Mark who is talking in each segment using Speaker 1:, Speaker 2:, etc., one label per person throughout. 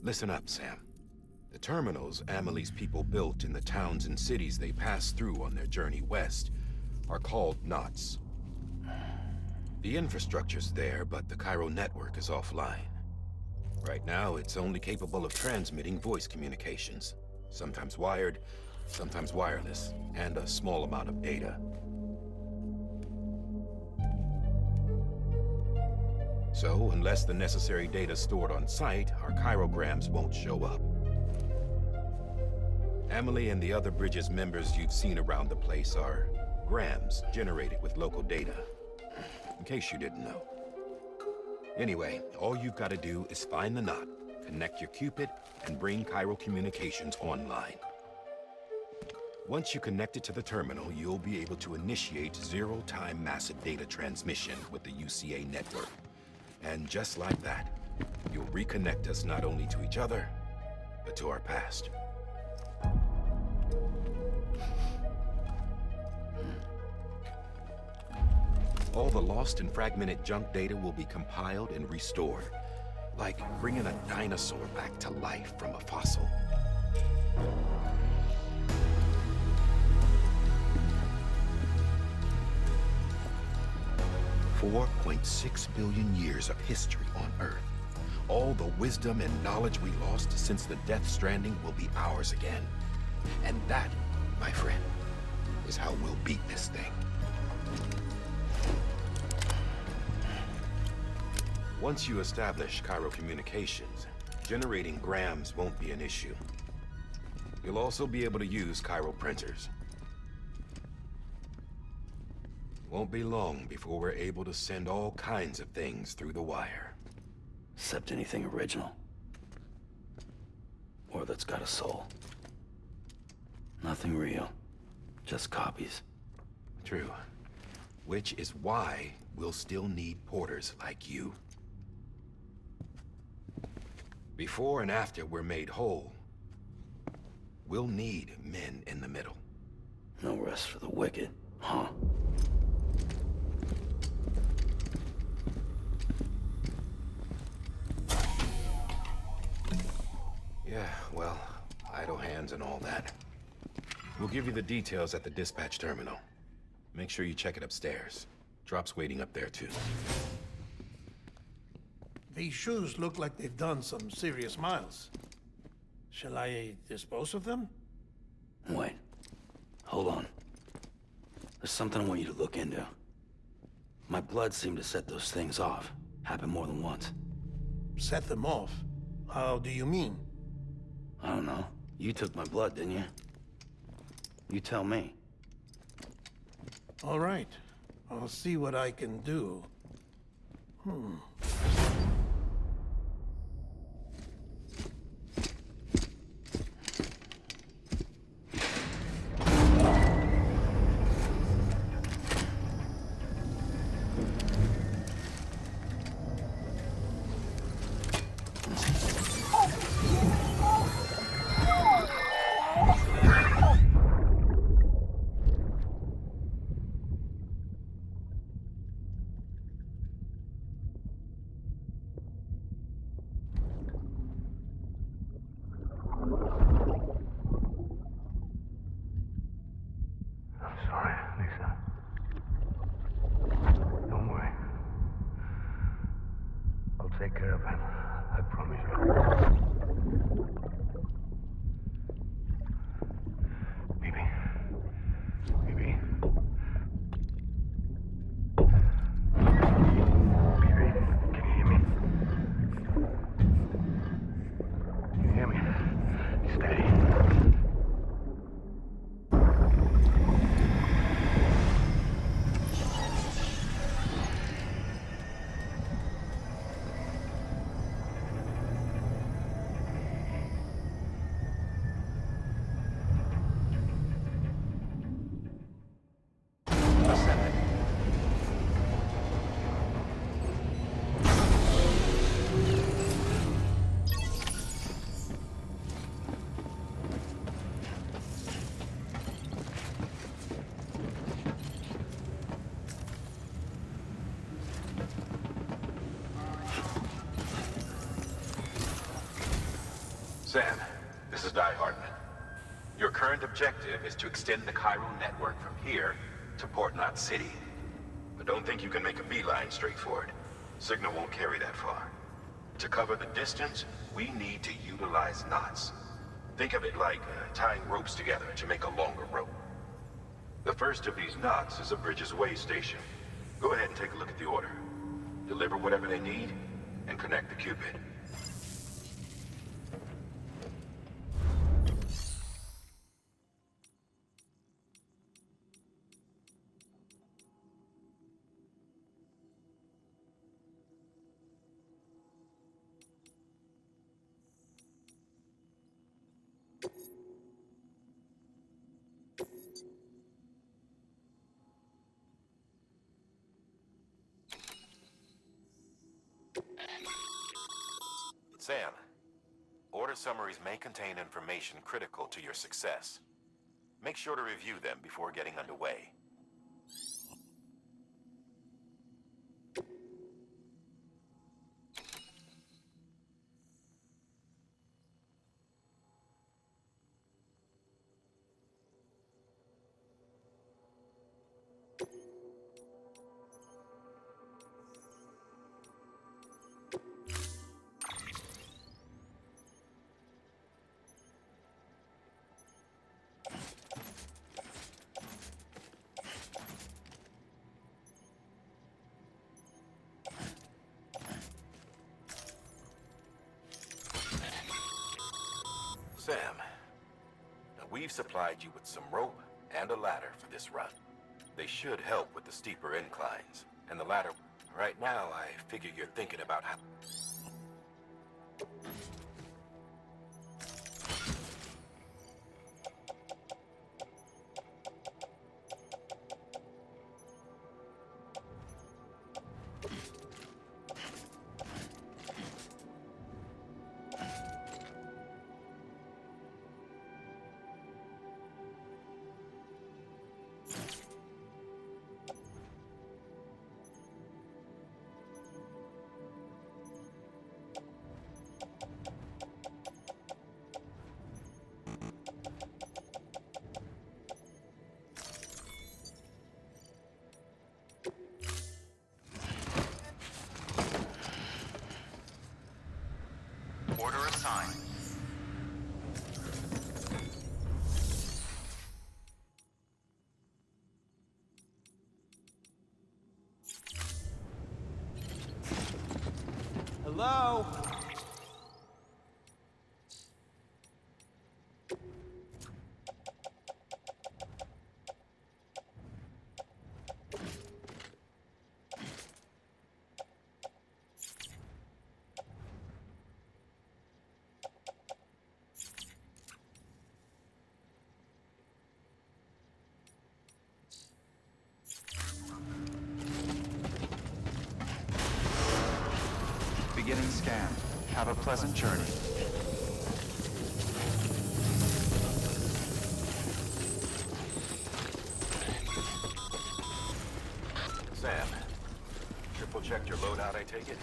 Speaker 1: Listen up, Sam. The terminals Amelie's people built in the towns and cities they passed through on their journey west are called knots. The infrastructure's there, but the Cairo network is offline. Right now, it's only capable of transmitting voice communications, sometimes wired, sometimes wireless, and a small amount of data. So, unless the necessary data's stored on site, our chirograms won't show up. Amelie and the other Bridges members you've seen around the place are grams generated with local data, in case you didn't know. Anyway, all you've got to do is find the knot, connect your Cupid, and bring Cairo Communications online. Once you connect it to the terminal, you'll be able to initiate zero-time massive data transmission with the UCA network. And just like that, you'll reconnect us not only to each other, but to our past. All the lost and fragmented junk data will be compiled and restored, like bringing a dinosaur back to life from a fossil. $4.6 billion years of history on Earth. All the wisdom and knowledge we lost since the Death Stranding will be ours again. And that, my friend, is how we'll beat this thing. Once you establish Cairo Communications, generating grams won't be an issue. You'll also be able to use Cairo printers. Won't be long before we're able to send all kinds of things through the wire.
Speaker 2: Except anything original. Or that's got a soul. Nothing real. Just copies.
Speaker 1: True. Which is why we'll still need porters like you. Before and after we're made whole, we'll need men in the middle.
Speaker 2: No rest for the wicked, huh?
Speaker 1: Yeah, well, idle hands and all that. We'll give you the details at the dispatch terminal. Make sure you check it upstairs. Drop's waiting up there, too.
Speaker 3: These shoes look like they've done some serious miles. Shall I dispose of them?
Speaker 2: Wait. Hold on. There's something I want you to look into. My blood seemed to set those things off. Happened more than once.
Speaker 3: Set them off? How do you mean?
Speaker 2: I don't know. You took my blood, didn't you? You tell me.
Speaker 3: All right. I'll see what I can do.
Speaker 4: Take care of him. I promise you. Baby. Baby. Baby, can you hear me? Can you hear me? Steady.
Speaker 1: Sam, this is Di Hartman. Your current objective is to extend the Cairo network from here to Port Knot City. But don't think you can make a beeline straight for it. Signal won't carry that far. To cover the distance, we need to utilize knots. Think of it like tying ropes together to make a longer rope. The first of these knots is a Bridges Way station. Go ahead and take a look at the order. Deliver whatever they need, and connect the Cupid. Sam, order summaries may contain information critical to your success. Make sure to review them before getting underway. Sam, we've supplied you with some rope and a ladder for this run. They should help with the steeper inclines. And the ladder, right now, I figure you're thinking about how...
Speaker 5: Order assigned.
Speaker 6: Hello?
Speaker 5: Beginning scan. Have a pleasant journey.
Speaker 1: Sam, triple checked your loadout, I take it?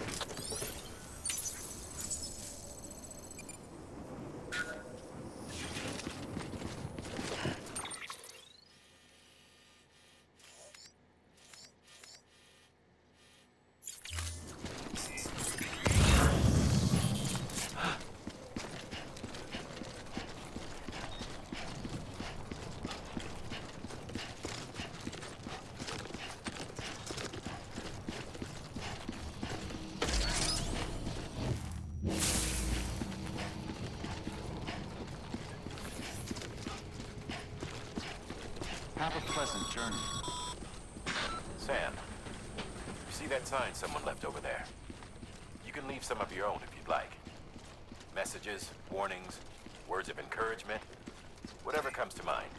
Speaker 5: Have a pleasant journey.
Speaker 1: Sam, you see that sign someone left over there? You can leave some of your own if you'd like. Messages, warnings, words of encouragement, whatever comes to mind.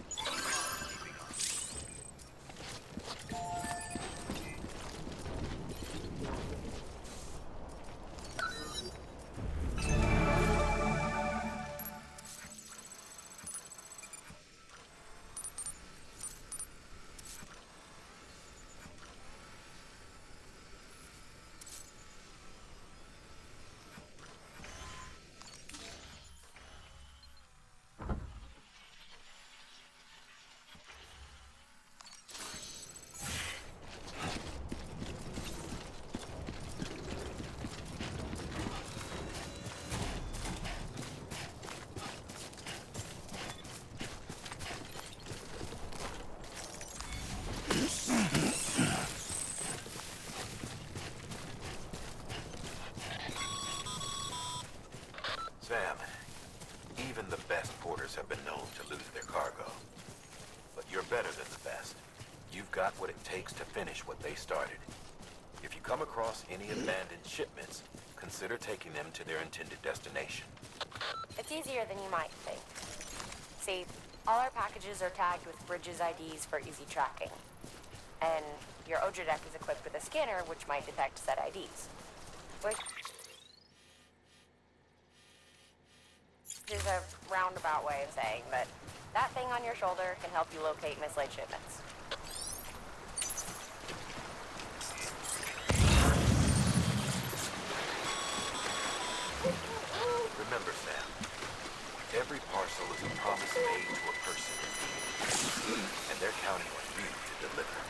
Speaker 1: what it takes to finish what they started. If you come across any abandoned shipments, consider taking them to their intended destination.
Speaker 6: It's easier than you might think. See, all our packages are tagged with Bridges IDs for easy tracking. And your Odra deck is equipped with a scanner which might detect said IDs. Which is a roundabout way of saying that that thing on your shoulder can help you locate mislaid shipments.
Speaker 1: Remember, Sam, every parcel is a promise made to a person, and they're counting on you to deliver.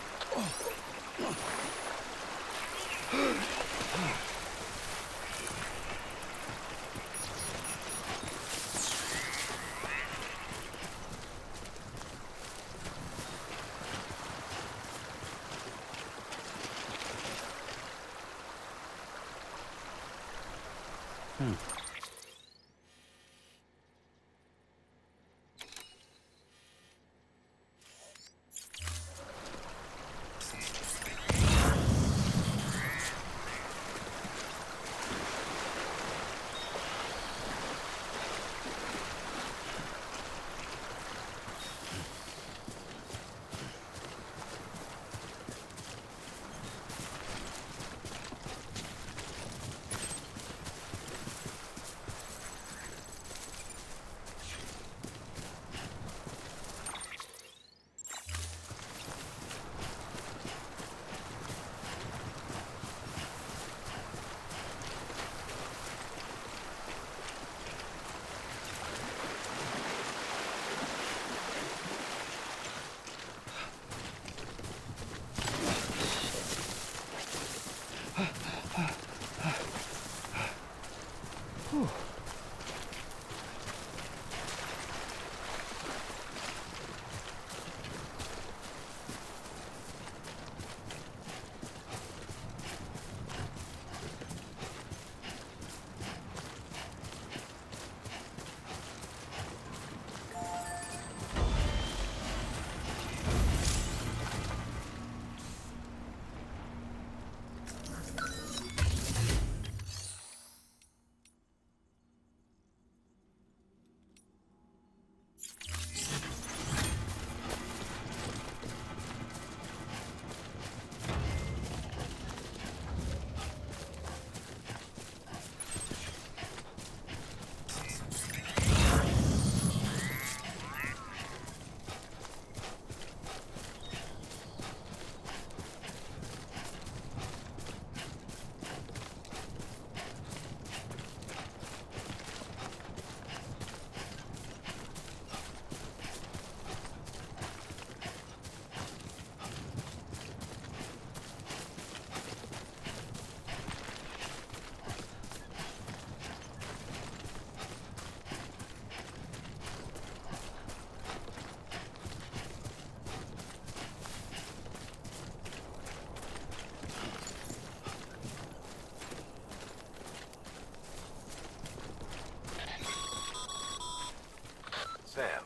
Speaker 1: Sam,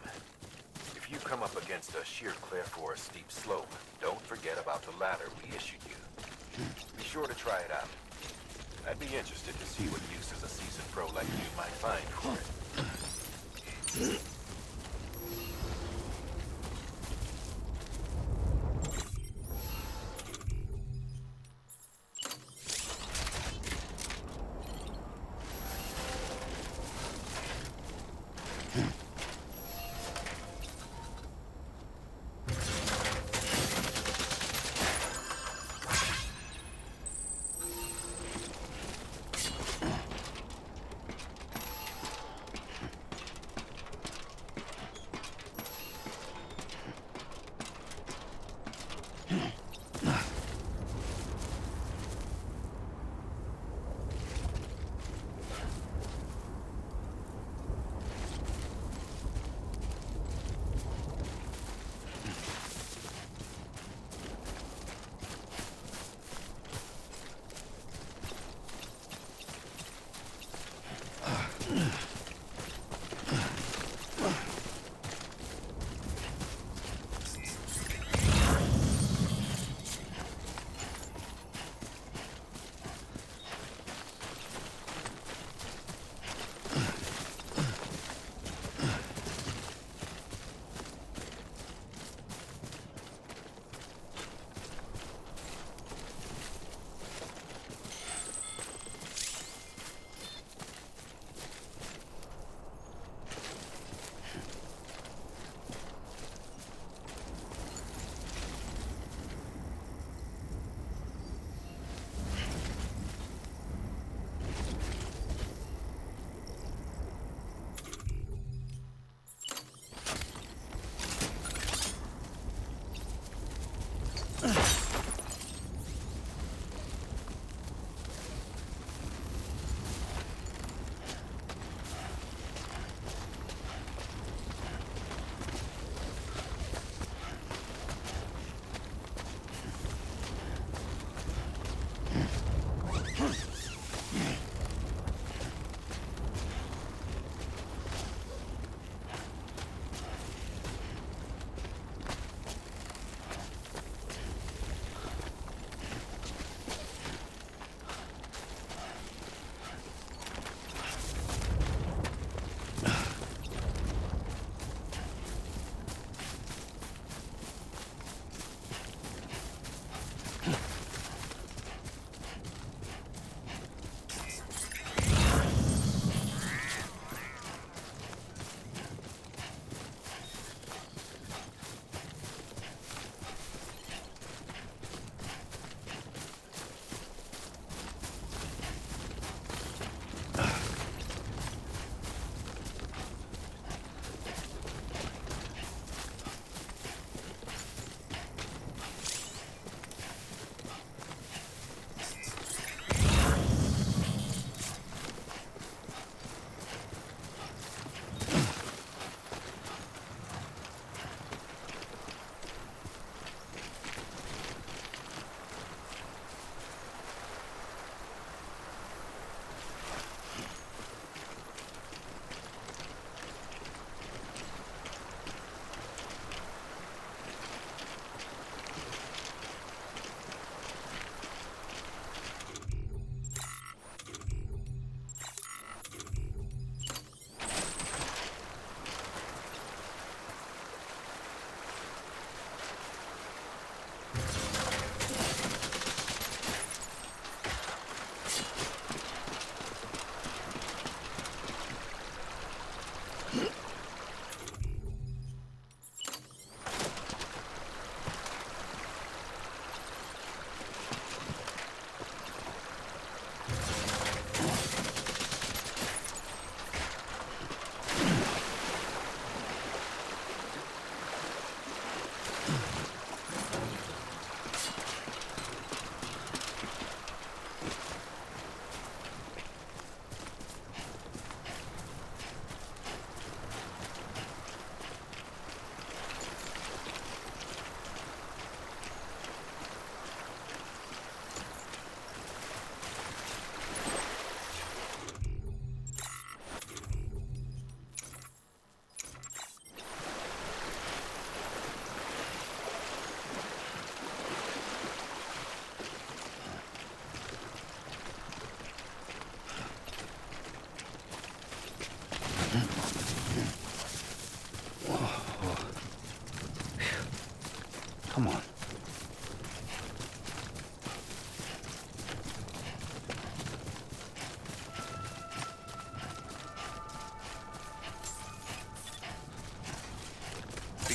Speaker 1: if you come up against a sheer cliff or a steep slope, don't forget about the ladder we issued you. Be sure to try it out. I'd be interested to see what uses a seasoned pro like you might find for it.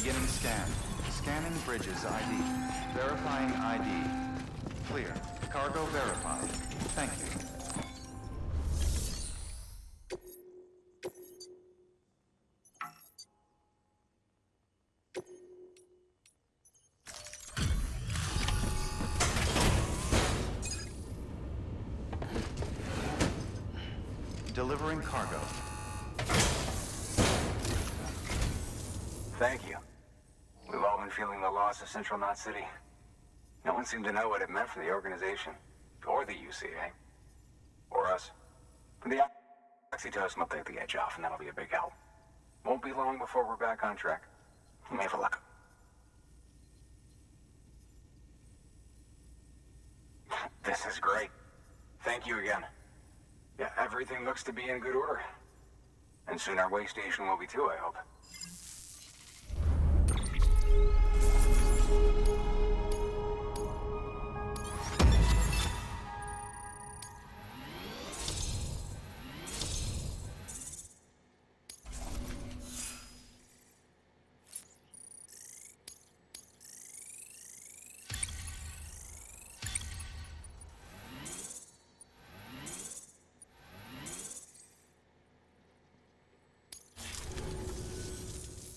Speaker 5: Beginning scan. Scanning bridges ID. Verifying ID. Clear. Cargo verified. Thank you. Delivering cargo.
Speaker 7: Thank you. We've all been feeling the loss of Central Knot City. No one seemed to know what it meant for the organization. Or the UCA. Or us. The oxytocin will take the edge off, and that'll be a big help. Won't be long before we're back on track. You may have a luck. This is great. Thank you again. Yeah, everything looks to be in good order. And soon our way station will be too, I hope.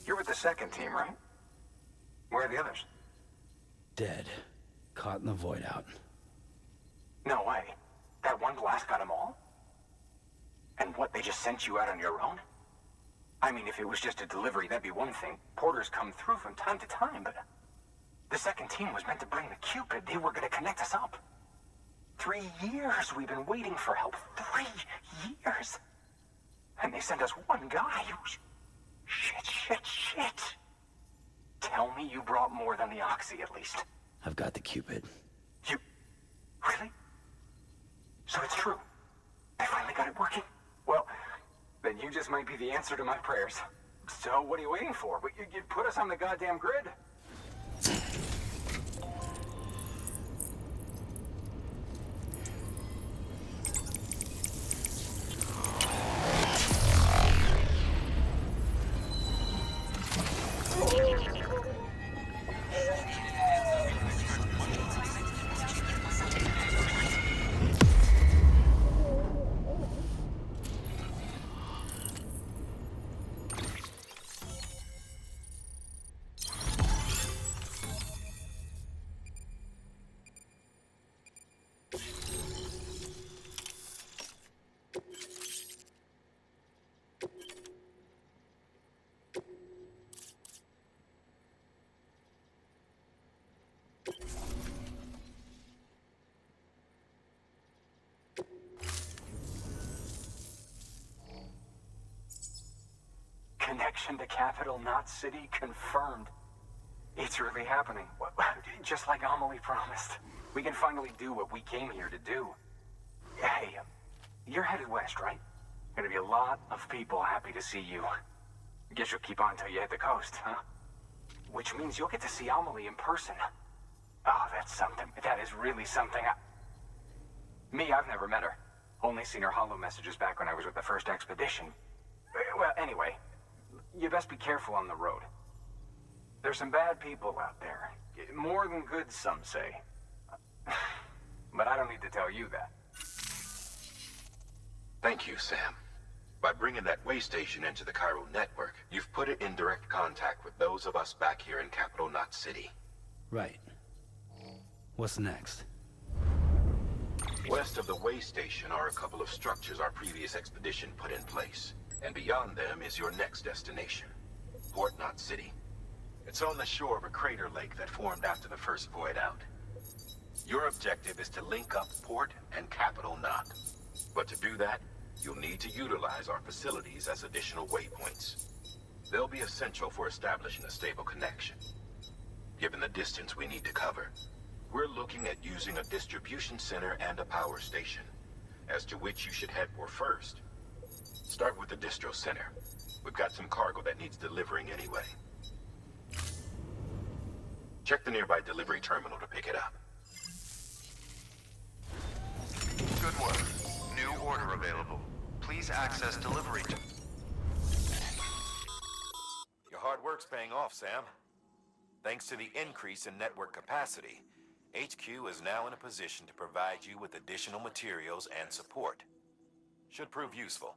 Speaker 7: You're with the second team, right? Where are the others?
Speaker 2: Dead. Caught in the void out.
Speaker 7: No way. That one blast got them all? And what, they just sent you out on your own? I mean, if it was just a delivery, that'd be one thing. Porters come through from time to time, but... The second team was meant to bring the Cupid. They were gonna connect us up. 3 years we've been waiting for help. 3 years! And they sent us one guy who's... Shit. Tell me you brought more than the Oxy, at least.
Speaker 2: I've got the Cupid.
Speaker 7: You... Really? So it's true. They finally got it working? Well, then you just might be the answer to my prayers. So what are you waiting for? You put us on the goddamn grid. Connection to Capital Knot City confirmed. It's really happening. Just like Amelie promised. We can finally do what we came here to do. Hey, you're headed west, right? Gonna be a lot of people happy to see you. Guess you'll keep on till you hit the coast, huh? Which means you'll get to see Amelie in person. Oh, that's something. That is really something. Me, I've never met her. Only seen her holo messages back when I was with the first expedition. Well, anyway, you best be careful on the road. There's some bad people out there. More than good, some say. But I don't need to tell you that.
Speaker 1: Thank you, Sam. By bringing that way station into the Cairo network, you've put it in direct contact with those of us back here in Capital Knot City.
Speaker 2: Right. What's next?
Speaker 1: West of the way station are a couple of structures our previous expedition put in place. And beyond them is your next destination, Port Knot City. It's on the shore of a crater lake that formed after the first void out. Your objective is to link up Port and Capital Knot. But to do that, you'll need to utilize our facilities as additional waypoints. They'll be essential for establishing a stable connection. Given the distance we need to cover, we're looking at using a distribution center and a power station, as to which you should head for first. Start with the distro center. We've got some cargo that needs delivering anyway. Check the nearby delivery terminal to pick it up.
Speaker 5: Good work. New order available. Please access delivery.
Speaker 1: Your hardware hard work's paying off, Sam. Thanks to the increase in network capacity, HQ is now in a position to provide you with additional materials and support. Should prove useful.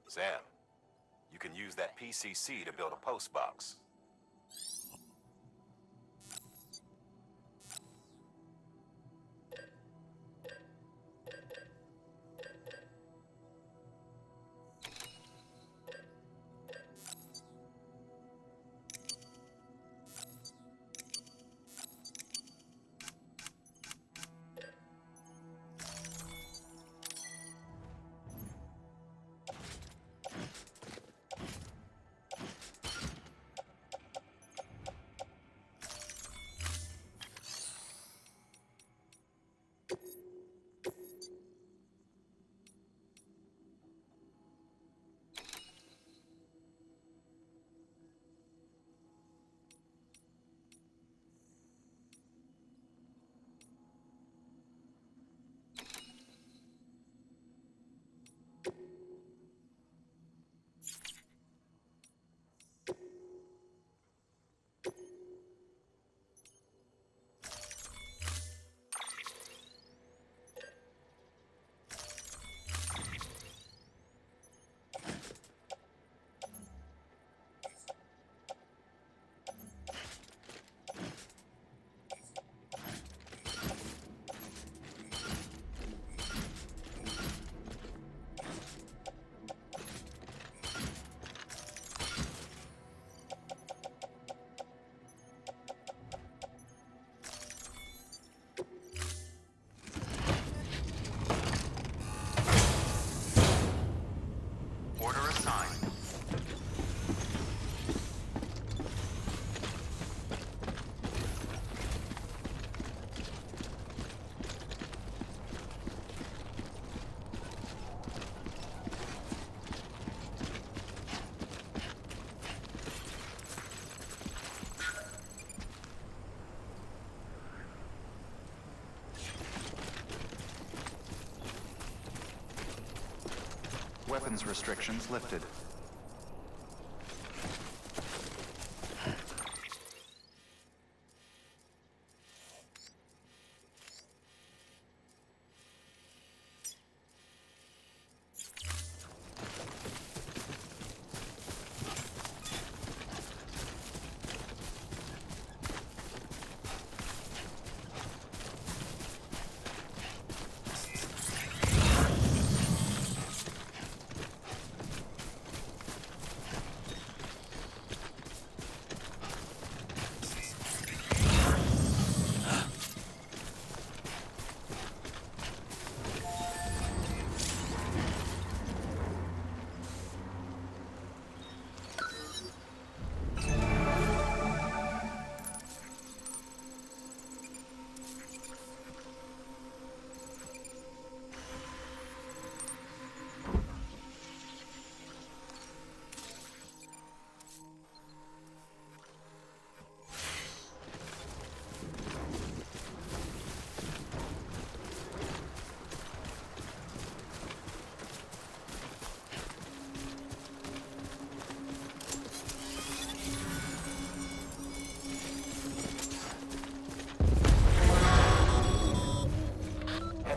Speaker 1: Sam, you can use that PCC to build a post box.
Speaker 5: Order assigned. Weapons restrictions lifted.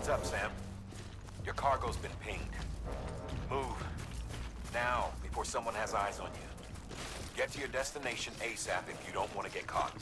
Speaker 1: Heads up, Sam. Your cargo's been pinged. Move. Now, before someone has eyes on you. Get to your destination ASAP if you don't want to get caught.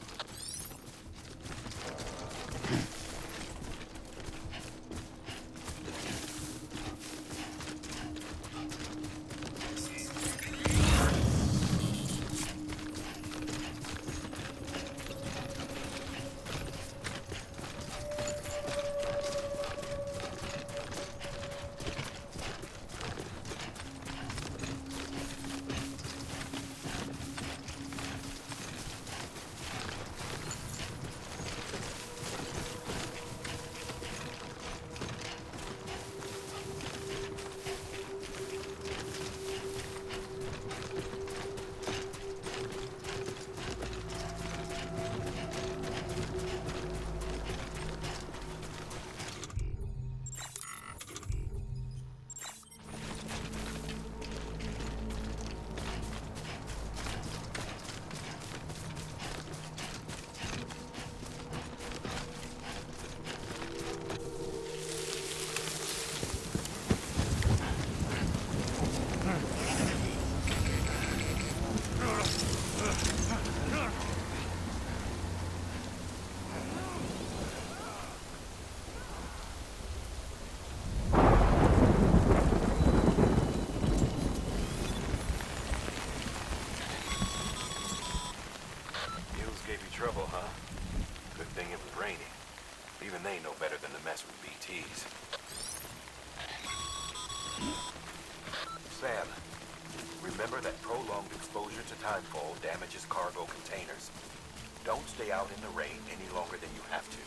Speaker 1: Even they know better than to mess with BTs. Sam, remember that prolonged exposure to timefall damages cargo containers. Don't stay out in the rain any longer than you have to.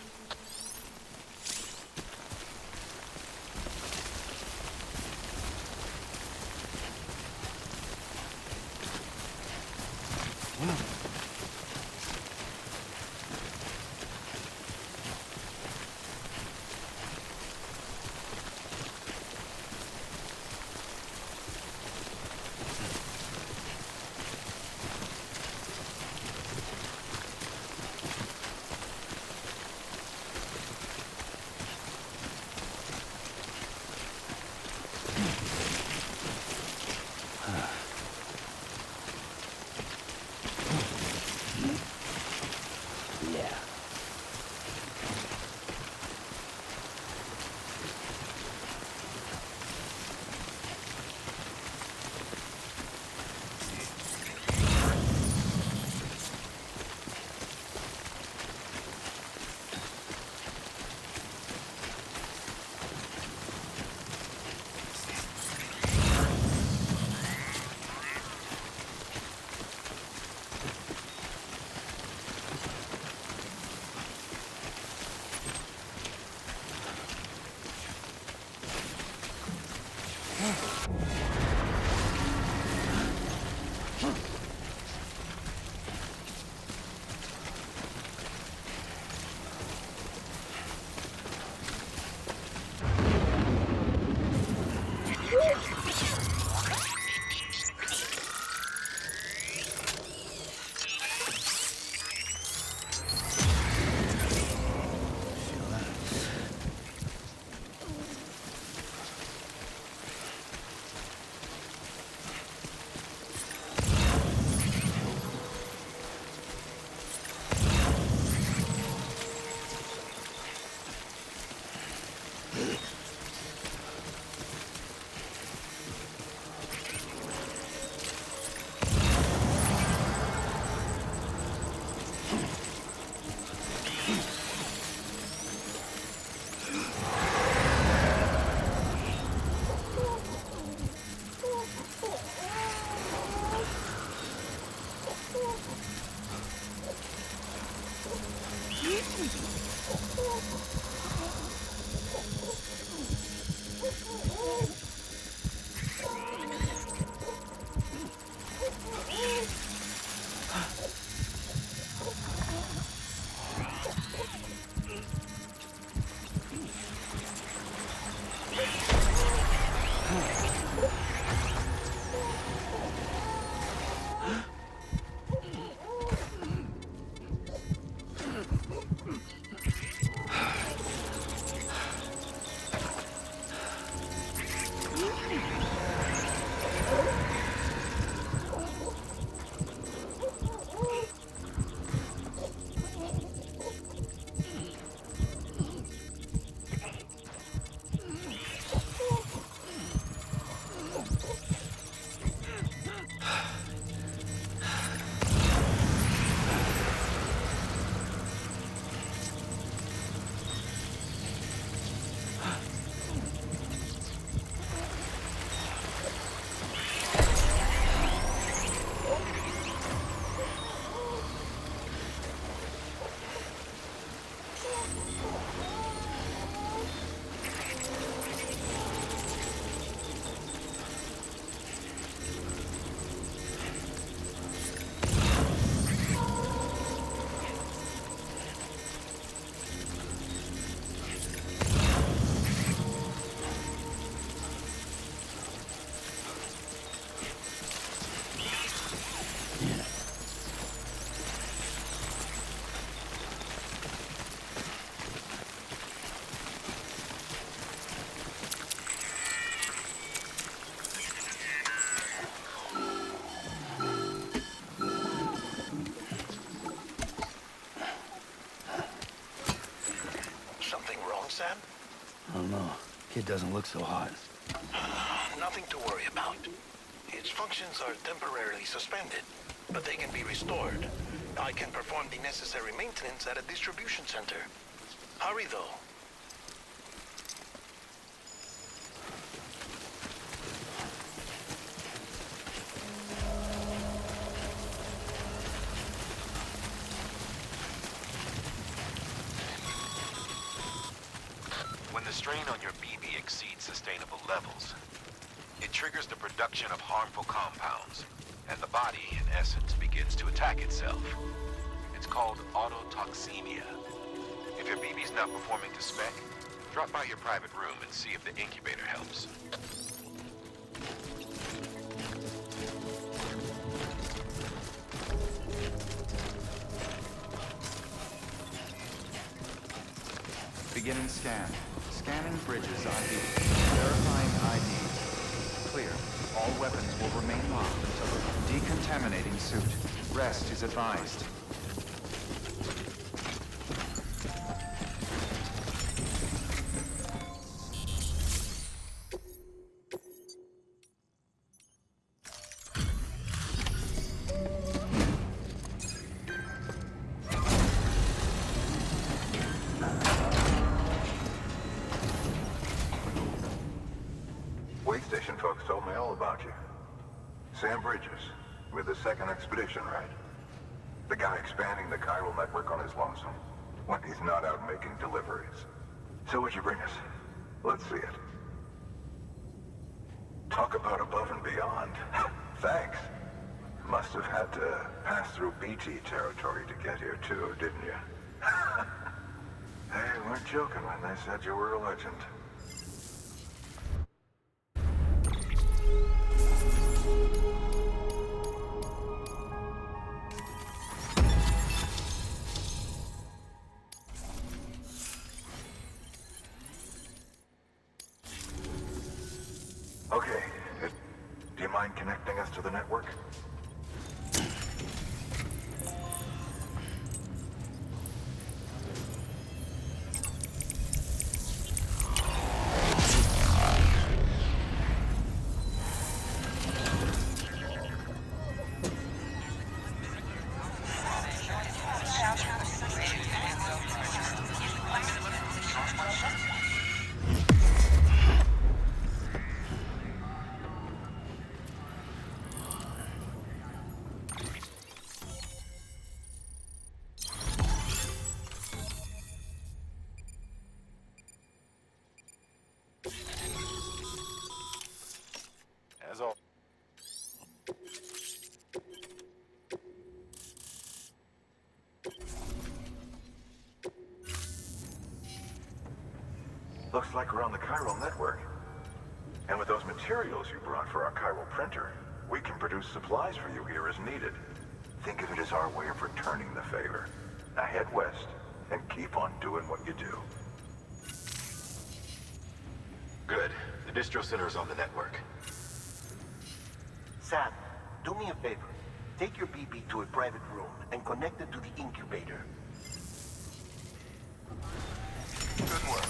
Speaker 4: Sam?
Speaker 2: I don't know. Kid doesn't look so hot.
Speaker 4: Nothing to worry about. Its functions are temporarily suspended, but they can be restored. I can perform the necessary maintenance at a distribution center. Hurry, though.
Speaker 1: strain on your BB exceeds sustainable levels, it triggers the production of harmful compounds, and the body, in essence, begins to attack itself. It's called autotoxemia. If your BB's not performing to spec, drop by your private room and see if the incubator helps.
Speaker 5: Beginning scan. Scanning bridges ID. Verifying ID. Clear. All weapons will remain locked until the decontaminating suit. Rest is advised.
Speaker 8: Station folks told me all about you. Sam Bridges, with the second expedition, right? The guy expanding the chiral network on his lonesome, when he's not out making deliveries. So what'd you bring us? Let's see it. Talk about above and beyond. Thanks. Must have had to pass through BT territory to get here too, didn't you? They weren't joking when they said you were a legend. Okay, do you mind connecting us to the network?
Speaker 1: As all.
Speaker 8: Looks like we're on the chiral network. And with those materials you brought for our chiral printer, we can produce supplies for you here as needed. Think of it as our way of returning the favor. Now head west and keep on doing what you do.
Speaker 1: Good. The distro center is on the network.
Speaker 4: Sam, do me a favor. Take your BB to a private room and connect it to the incubator.
Speaker 8: Good work.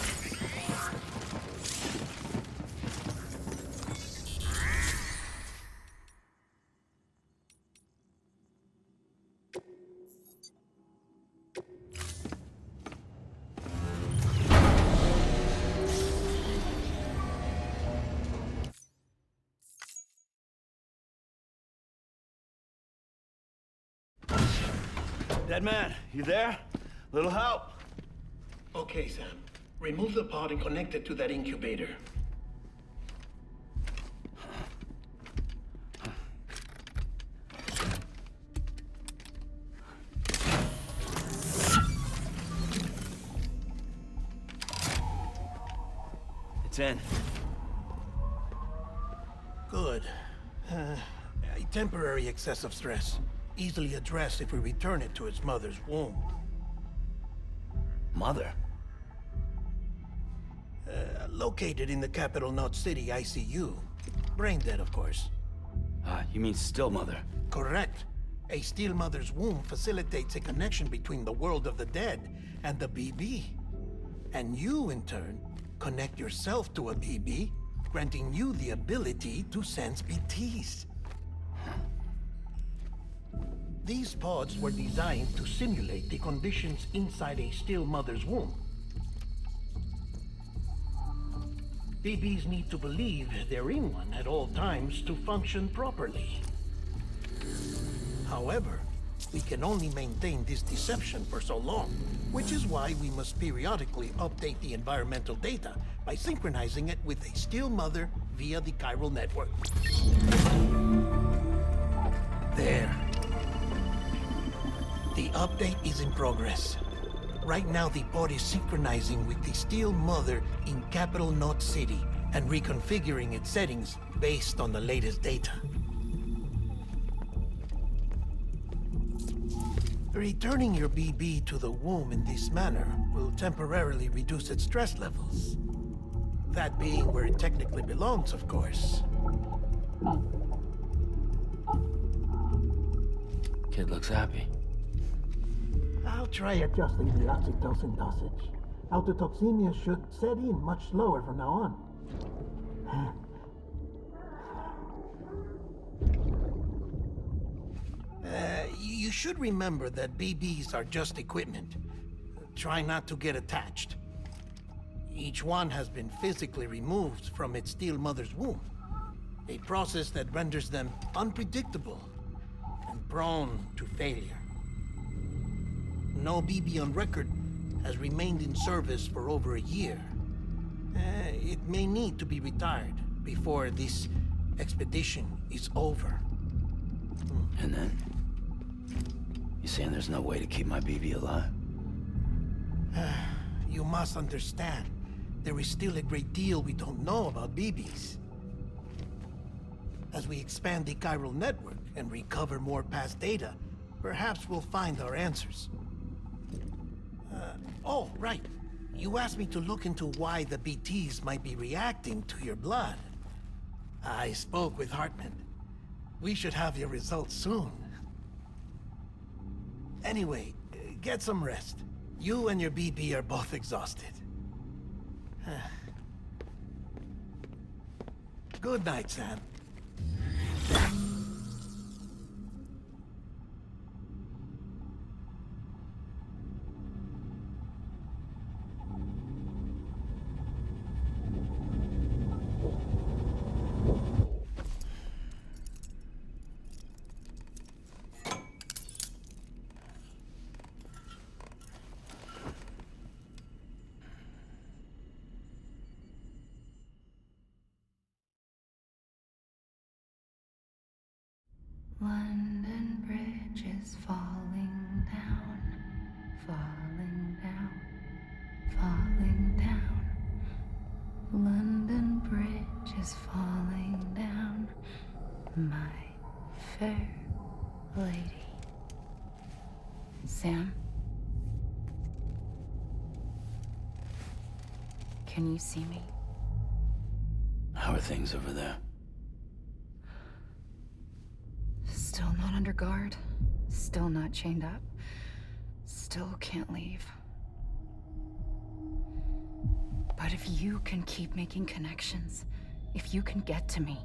Speaker 2: Dead man, you there? Little help?
Speaker 3: Okay, Sam. Remove the pod and connect it to that incubator.
Speaker 2: It's in.
Speaker 3: Good. A temporary excessive stress. Easily addressed if we return it to its mother's womb.
Speaker 2: Mother?
Speaker 3: Located in the capital Knot City ICU. Brain dead, of course.
Speaker 2: You mean still mother?
Speaker 3: Correct. A still mother's womb facilitates a connection between the world of the dead and the BB. And you, in turn, connect yourself to a BB, granting you the ability to sense BTs. These pods were designed to simulate the conditions inside a still mother's womb. BBs need to believe they're in one at all times to function properly. However, We can only maintain this deception for so long, which is why we must periodically update the environmental data by synchronizing it with a Steel Mother via the chiral network. There. The update is in progress. Right now, the pod is synchronizing with the Steel Mother in Capital Knot City and reconfiguring its settings based on the latest data. Returning your BB to the womb in this manner will temporarily reduce its stress levels. That being where it technically belongs, of course.
Speaker 2: Kid looks happy.
Speaker 3: I'll try adjusting the oxytocin dosage. Autotoxemia should set in much slower from now on. You should remember that BBs are just equipment. Try not to get attached. Each one has been physically removed from its Steel Mother's womb. A process that renders them unpredictable and prone to failure. No BB on record has remained in service for over a year. It may need to be retired before this expedition is over.
Speaker 2: And then? You saying there's no way to keep my BB alive?
Speaker 3: You must understand, there is still a great deal we don't know about BBs. As we expand the chiral network and recover more past data, perhaps we'll find our answers. Oh, right. You asked me to look into why the BTs might be reacting to your blood. I spoke with Hartman. We should have your results soon. Anyway, get some rest. You and your BB are both exhausted. Good night, Sam.
Speaker 9: London Bridge is falling down, falling down, falling down. London Bridge is falling down, my fair lady. Sam? Can you see me?
Speaker 2: How are things over there?
Speaker 9: Still not under guard, still not chained up, still can't leave. But if you can keep making connections, if you can get to me,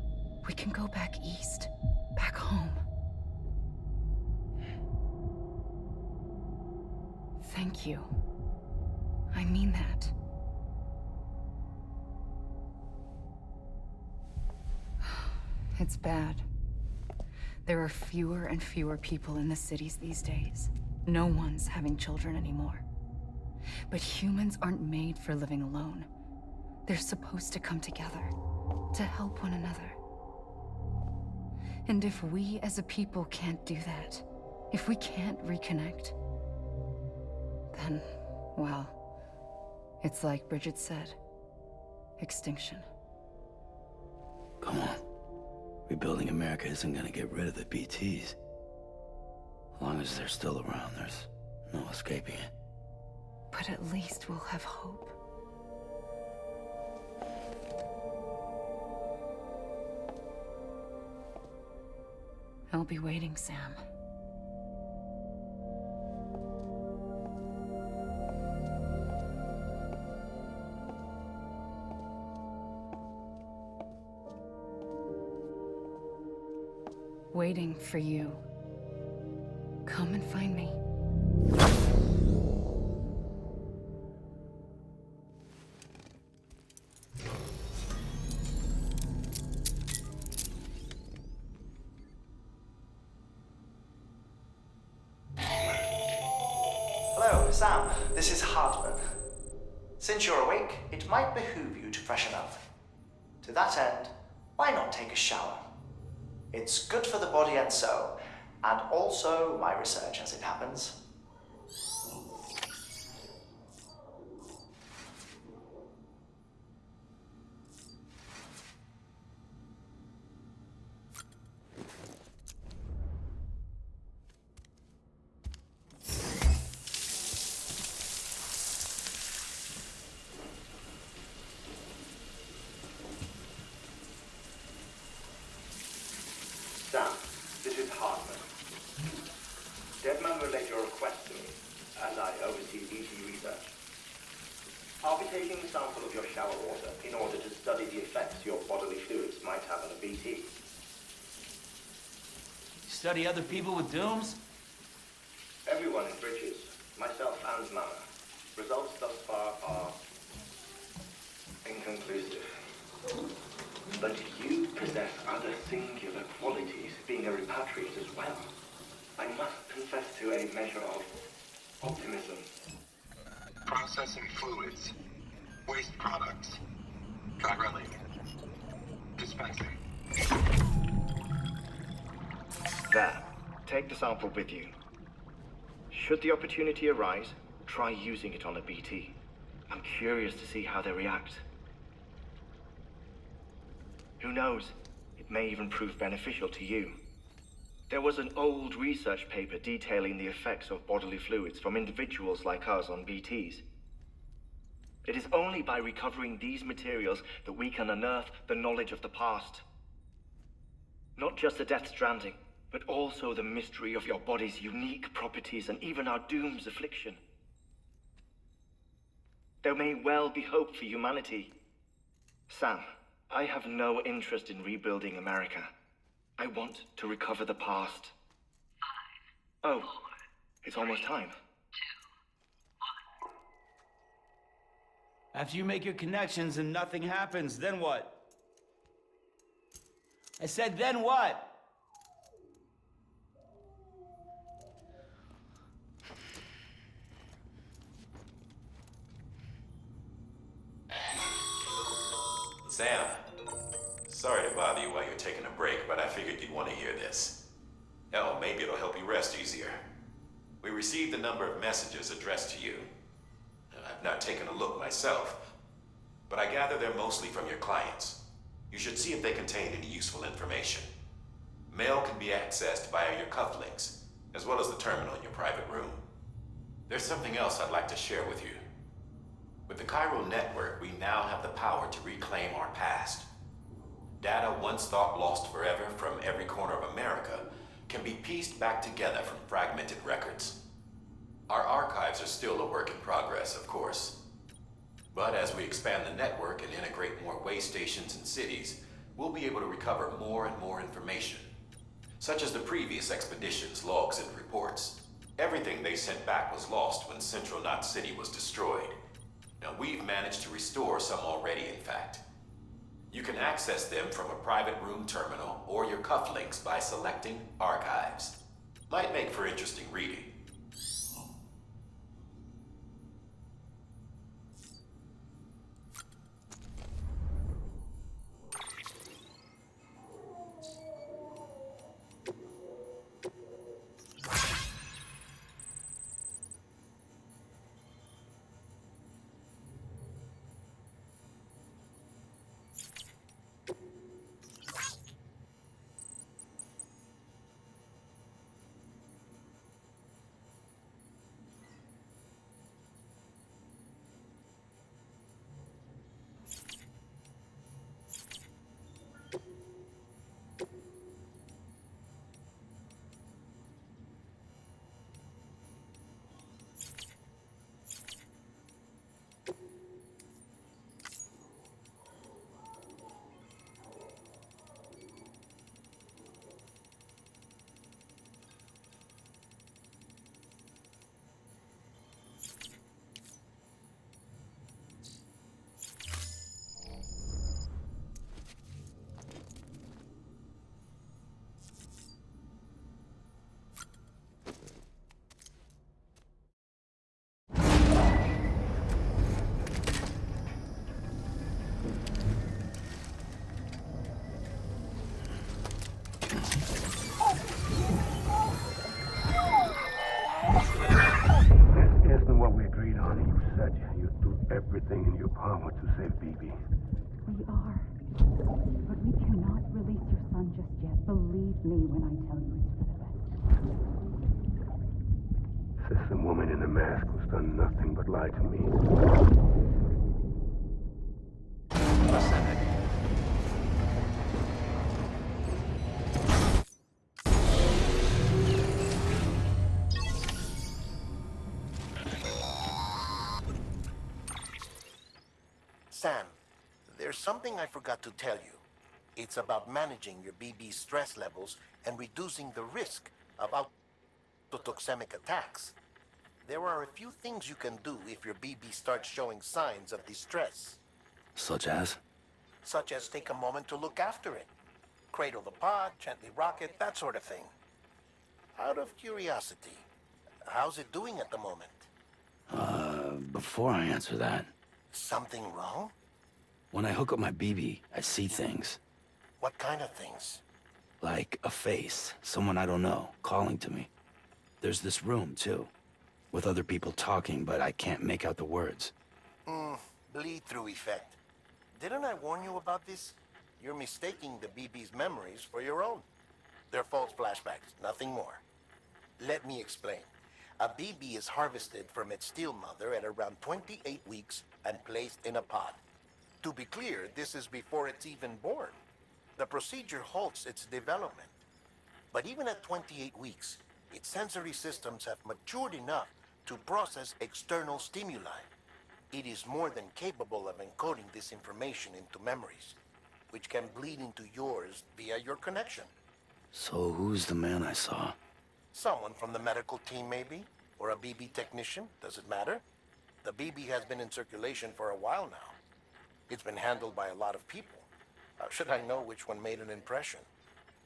Speaker 9: we can go back east, back home. Thank you. I mean that. It's bad. There are fewer and fewer people in the cities these days. No one's having children anymore. But humans aren't made for living alone. They're supposed to come together, to help one another. And if we as a people can't do that, if we can't reconnect, then, well, it's like Bridget said, extinction.
Speaker 2: Come on. Rebuilding America isn't gonna get rid of the BTs. As long as they're still around, there's no escaping it.
Speaker 9: But at least we'll have hope. I'll be waiting, Sam. Waiting for you. Come and find me.
Speaker 10: Sam, this is Hardman. Since you're awake, it might behoove you to freshen up. To that end, why not take a shower? It's good for the body and soul, and also my research as it happens.
Speaker 11: Sam, this is Hardman. Deadman relayed your request to me, as I oversee BT research. I'll be taking a sample of your shower water in order to study the effects your bodily fluids might have on a BT.
Speaker 2: Study other people with dooms?
Speaker 11: Everyone in Bridges, myself and Mama. Results thus far are inconclusive. But you possess other singular qualities, being a repatriate as well. I must confess to a measure of optimism.
Speaker 8: Processing fluids. Waste products. Drilling. Dispensing.
Speaker 12: There. Take the sample with you. Should the opportunity arise, try using it on a BT. I'm curious to see how they react. Who knows? It may even prove beneficial to you. There was an old research paper detailing the effects of bodily fluids from individuals like us on BTs. It is only by recovering these materials that we can unearth the knowledge of the past. Not just the Death Stranding, but also the mystery of your body's unique properties and even our doom's affliction. There may well be hope for humanity. Sam, I have no interest in rebuilding America. I want to recover the past. 5, oh, 4, it's almost time. 2,
Speaker 2: 1. After you make your connections and nothing happens, then what? I said, then what?
Speaker 1: Sam, sorry to bother you while you're taking a break, but I figured you'd want to hear this. Hell, maybe it'll help you rest easier. We received a number of messages addressed to you. I've not taken a look myself, but I gather they're mostly from your clients. You should see if they contain any useful information. Mail can be accessed via your cufflinks, as well as the terminal in your private room. There's something else I'd like to share with you. With the chiral network, we now have the power to reclaim our past. Data once thought lost forever from every corner of America can be pieced back together from fragmented records. Our archives are still a work in progress, of course. But as we expand the network and integrate more way stations and cities, we'll be able to recover more and more information, such as the previous expedition's logs and reports. Everything they sent back was lost when Central Knot City was destroyed. Now, we've managed to restore some already, in fact. You can access them from a private room terminal or your cufflinks by selecting Archives. Might make for interesting reading.
Speaker 13: everything in your power to save BB.
Speaker 14: We are. But we cannot release your son just yet. Believe me when I tell you it's for the best.
Speaker 13: Says the woman in the mask who's done nothing but lie to me.
Speaker 4: Sam, there's something I forgot to tell you. It's about managing your BB stress levels and reducing the risk of autotoxemic attacks. There are a few things you can do if your BB starts showing signs of distress.
Speaker 2: Such as?
Speaker 4: Such as take a moment to look after it. Cradle the pod, gently rock it, that sort of thing. Out of curiosity, how's it doing at the moment?
Speaker 2: Before I answer that...
Speaker 4: Something wrong?
Speaker 2: When I hook up my BB, I see things.
Speaker 4: What kind of things?
Speaker 2: Like a face, someone I don't know, calling to me. There's this room, too, with other people talking, but I can't make out the words.
Speaker 4: Bleed-through effect. Didn't I warn you about this? You're mistaking the BB's memories for your own. They're false flashbacks, nothing more. Let me explain. A BB is harvested from its steel mother at around 28 weeks and placed in a pod. To be clear, this is before it's even born. The procedure halts its development. But even at 28 weeks, its sensory systems have matured enough to process external stimuli. It is more than capable of encoding this information into memories, which can bleed into yours via your connection.
Speaker 2: So who's the man I saw?
Speaker 4: Someone from the medical team, maybe? Or a BB technician? Does it matter? The BB has been in circulation for a while now. It's been handled by a lot of people. How should I know which one made an impression?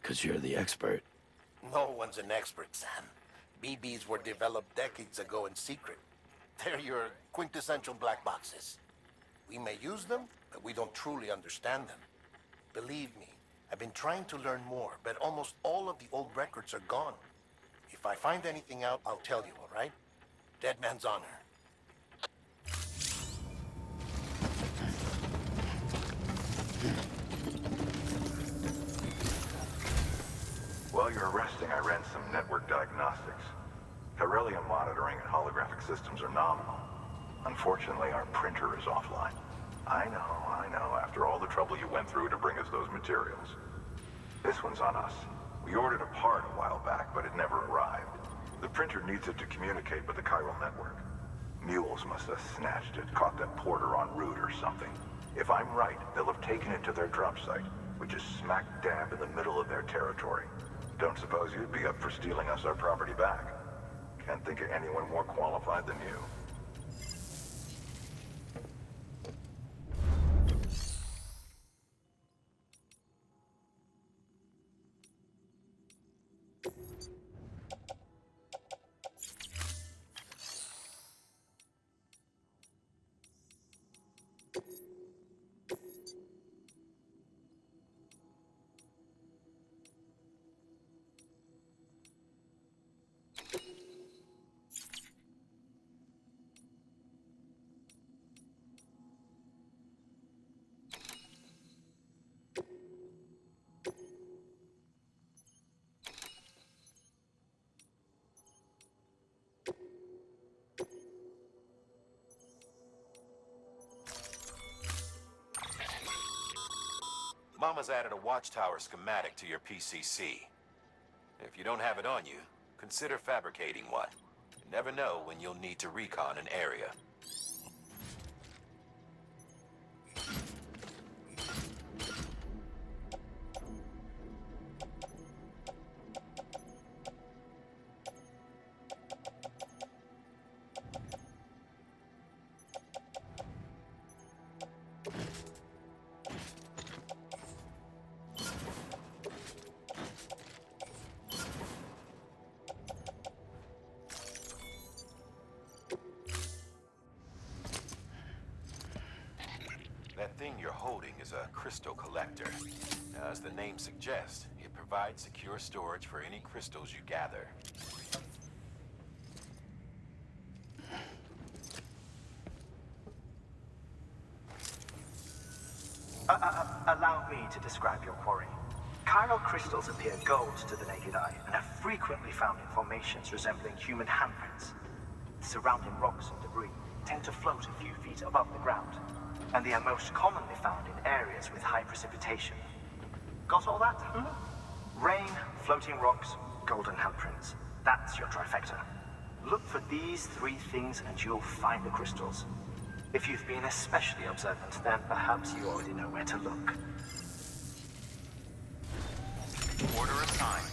Speaker 2: 'Cause you're the expert.
Speaker 4: No one's an expert, Sam. BBs were developed decades ago in secret. They're your quintessential black boxes. We may use them, but we don't truly understand them. Believe me, I've been trying to learn more, but almost all of the old records are gone. If I find anything out, I'll tell you, all right? Dead man's honor.
Speaker 8: While you're resting, I ran some network diagnostics. Beryllium monitoring and holographic systems are nominal. Unfortunately, our printer is offline. I know, after all the trouble you went through to bring us those materials. This one's on us. We ordered a part a while back, but it never arrived. The printer needs it to communicate with the chiral network. Mules must have snatched it, caught that porter en route or something. If I'm right, they'll have taken it to their drop site, which is smack dab in the middle of their territory. Don't suppose you'd be up for stealing us our property back? Can't think of anyone more qualified than you.
Speaker 1: Mama's added a watchtower schematic to your PCC. If you don't have it on you, consider fabricating one. You never know when you'll need to recon an area. That thing you're holding is a crystal collector. Now, as the name suggests, it provides secure storage for any crystals you gather.
Speaker 10: allow me to describe your quarry. Chiral crystals appear gold to the naked eye and are frequently found in formations resembling human handprints. Surrounding rocks and debris tend to float a few feet above the ground, and they are most commonly found in areas with high precipitation. Got all that? Rain, floating rocks, golden handprints. That's your trifecta. Look for these three things and you'll find the crystals. If you've been especially observant, then perhaps you already know where to look.
Speaker 5: Order assigned.